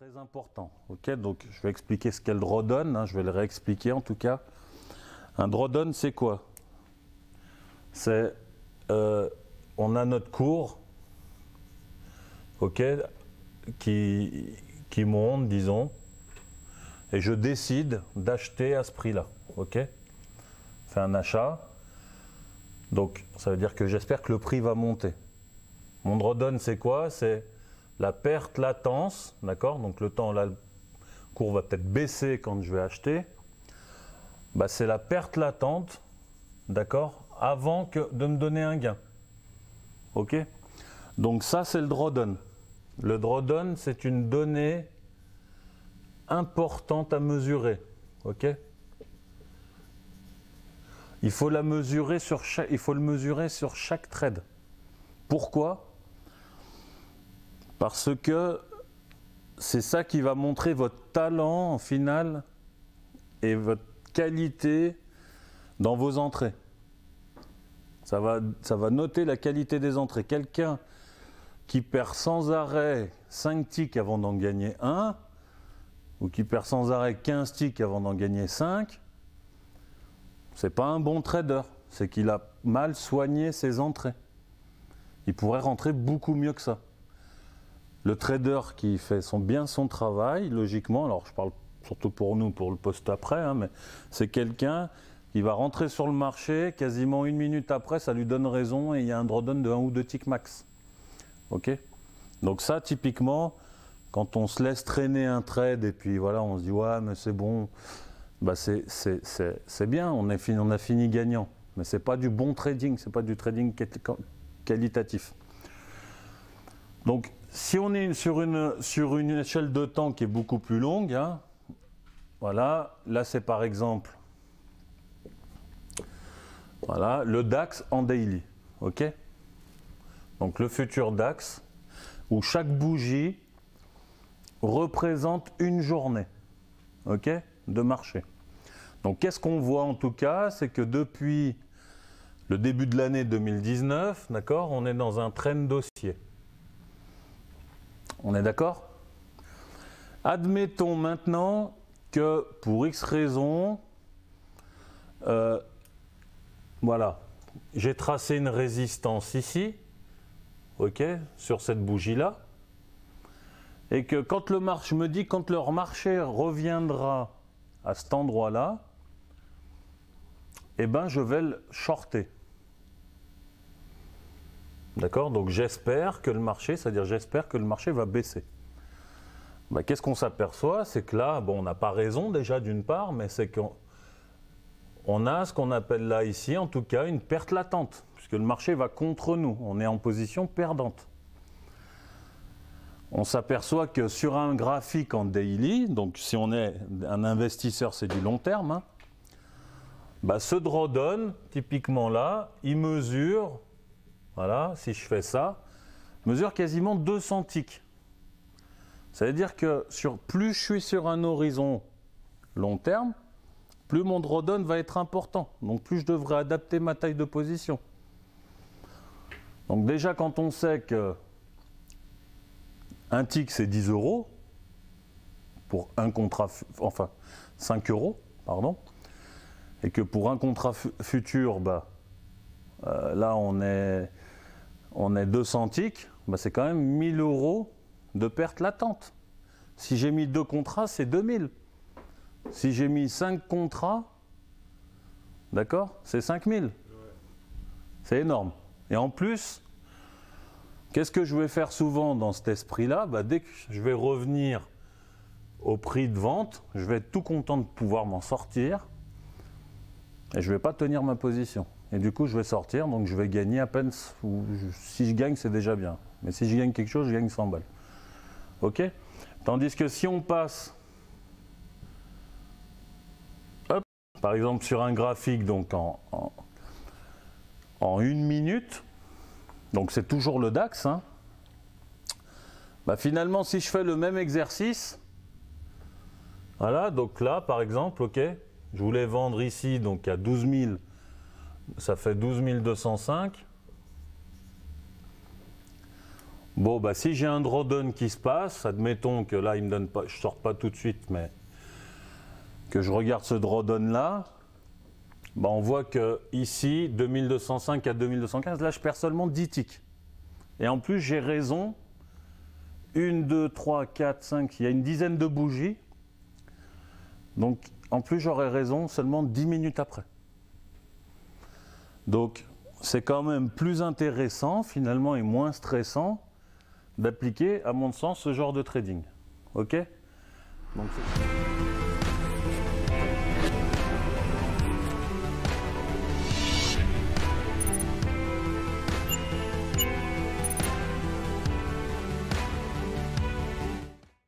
très important. Ok, donc je vais expliquer ce qu'est le drawdown, hein, je vais le réexpliquer en tout cas. Un drawdown, c'est quoi? C'est, on a notre cours, ok, qui monte, disons, et je décide d'acheter à ce prix-là, ok. Fais un achat, donc ça veut dire que j'espère que le prix va monter. Mon drawdown, c'est quoi? C'est la perte latence, d'accord? Donc le temps, là, le cours va peut-être baisser quand je vais acheter. Bah, c'est la perte latente, d'accord? Avant de me donner un gain. Ok? Donc ça, c'est le drawdown. Le drawdown, c'est une donnée importante à mesurer. Ok? Il faut le mesurer sur chaque trade. Pourquoi? Parce que c'est ça qui va montrer votre talent en finale et votre qualité dans vos entrées. Ça va noter la qualité des entrées. Quelqu'un qui perd sans arrêt 5 ticks avant d'en gagner 1, ou qui perd sans arrêt 15 ticks avant d'en gagner 5, c'est pas un bon trader. C'est qu'il a mal soigné ses entrées. Il pourrait rentrer beaucoup mieux que ça. Le trader qui fait bien son travail, logiquement, alors je parle surtout pour nous, pour le poste après, hein, mais c'est quelqu'un qui va rentrer sur le marché, quasiment une minute après, ça lui donne raison et il y a un drawdown de 1 ou 2 ticks max. Ok? Donc ça, typiquement, quand on se laisse traîner un trade et puis voilà, on se dit ouais, mais c'est bon, bah c'est bien, on a fini gagnant, mais c'est pas du bon trading, c'est pas du trading qualitatif. Donc, si on est sur une échelle de temps qui est beaucoup plus longue, hein, voilà, là c'est par exemple, voilà, le DAX en daily, ok? Donc le futur DAX, où chaque bougie représente une journée, ok, de marché. Donc qu'est-ce qu'on voit en tout cas, c'est que depuis le début de l'année 2019, d'accord, on est dans un trend haussier. On est d'accord? Admettons maintenant que pour X raisons, voilà, j'ai tracé une résistance ici, ok, sur cette bougie-là, et que quand le marché, je me dis quand le marché reviendra à cet endroit-là, eh ben je vais le shorter. D'accord? Donc j'espère que le marché, c'est-à-dire j'espère que le marché va baisser. Bah, qu'est-ce qu'on s'aperçoit? C'est que là, bon, on n'a pas raison déjà d'une part, mais c'est qu'on a ce qu'on appelle là ici, en tout cas, une perte latente, puisque le marché va contre nous, on est en position perdante. On s'aperçoit que sur un graphique en daily, donc si on est un investisseur, c'est du long terme, hein, bah, ce drawdown, typiquement là, il mesure, voilà, si je fais ça, mesure quasiment 200 ticks. Ça veut dire que plus je suis sur un horizon long terme, plus mon drawdown va être important. Donc plus je devrais adapter ma taille de position. Donc déjà quand on sait que un tick c'est 10 € pour un contrat, enfin 5 €, pardon, et que pour un contrat futur, bah, là on est 200 ticks, bah, c'est quand même 1000 € de perte latente. Si j'ai mis 2 contrats, c'est 2000. Si j'ai mis 5 contrats, d'accord, c'est 5000. Ouais. C'est énorme. Et en plus, qu'est-ce que je vais faire souvent dans cet esprit-là? Bah, dès que je vais revenir au prix de vente, je vais être tout content de pouvoir m'en sortir et je ne vais pas tenir ma position. Et du coup, je vais sortir, donc je vais gagner à peine, si je gagne, c'est déjà bien. Mais si je gagne quelque chose, je gagne 100 balles. Ok? Tandis que si on passe, hop, par exemple sur un graphique, donc en 1 minute, donc c'est toujours le DAX, hein, bah finalement, si je fais le même exercice, voilà, donc là, par exemple, ok, je voulais vendre ici, donc à 12 000, ça fait 12 205. Bon, bah, si j'ai un drawdown qui se passe, admettons que là, il me donne pas, je ne sors pas tout de suite, mais que je regarde ce drawdown là, bah, on voit que ici, 2205 à 2215, là, je perds seulement 10 ticks. Et en plus, j'ai raison. 1, 2, 3, 4, 5, il y a une dizaine de bougies. Donc, en plus, j'aurais raison seulement 10 minutes après. Donc, c'est quand même plus intéressant, finalement, et moins stressant d'appliquer, à mon sens, ce genre de trading. OK ? Donc,